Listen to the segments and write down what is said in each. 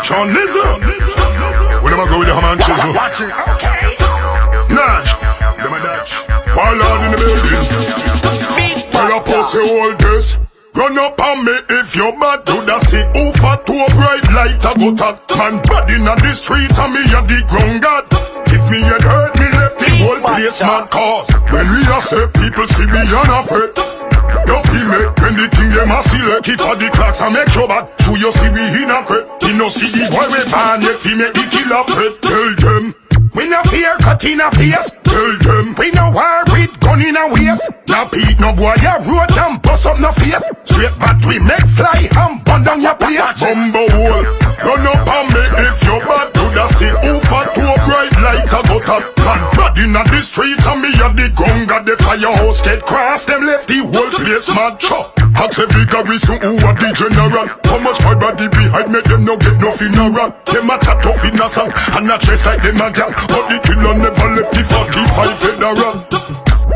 Sean Lizzo. When am I go with the hammer and chisel? Nudge, them a dodge. Warlord in the building. Fire pussy all this. Run up on me if you're bad to the sea. Over to a bright light I go talk. Man bad in the street and me a the ground god. If me had hurt me left the whole place mad cause. When we a step people see me unafraid. Don't be me when the thing them a select. Keep all the clocks and make sure bad. So you see we in a crate. You know see the boy we ban yet we make the killer afraid. Tell them we no fear cut in a face. Tell them we no war with gun in a waist. Now beat no boy ya road and bust up no face. Straight back we make fly and burn down your place. Bumbo hole, run up on me if you're bad to the sea. Over to a bright light a gutter. Man bad in the street and me a the gun got the firehouse get cross. Them left the whole place mad chop. Ask every garrison who are the general. How much my body behind make them no get no funeral. Them a chat tough in a song and a dress like them a gang. But the killer never left the 45 federal.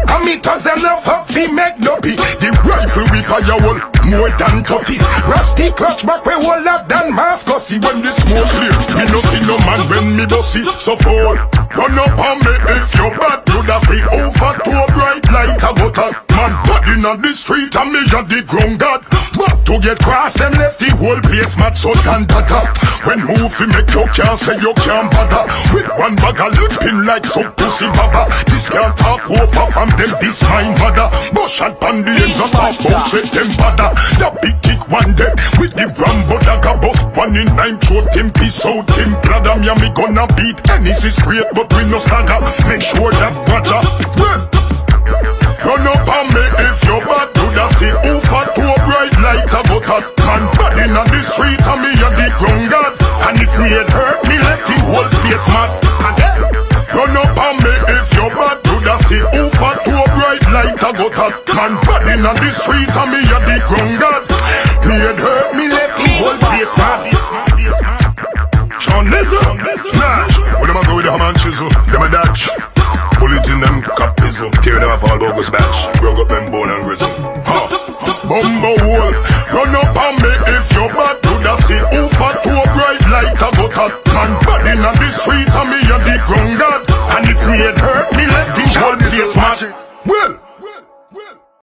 And me thugs them love up, we make no pee. The rifle we fire all more than 30. Rusty clutch back we all up than Mascot. See when the smoke clear, me no see no man when me bossy. So fall, run up on me if you're bad. You da see over to a bright light a gutter. Man bad in the street and me a the ground god. But to get cross them left the whole place mad so can tata. When move we make you can't say you can't bother. With one bag of lipping like some pussy baba. This can't talk over from them, this my mother. Bush and pan the ends of our boats with them bother. The big kick one day with the Rambo dagger bust. 1 in 9 throat him piece out him brother. Me and me gonna beat Hennessy straight but we no stagger. Make sure that brother well, run up on me if you're bad to the sea. Over to a bright light a gutter. Man bad in the street and me a the ground god. And if me had hurt me left the whole place mad. Run up on me if you're bad to the sea. Over to a bright light a gutter. Man bad in the street and me a the ground god. Me had hurt me left the whole place mad. Sean Lizzo, Nash. When them a go with the hammer and chisel, them a dash. Bullet in them cup pizzle. Tear them off all bogus batch. Broke up them bone and gristle.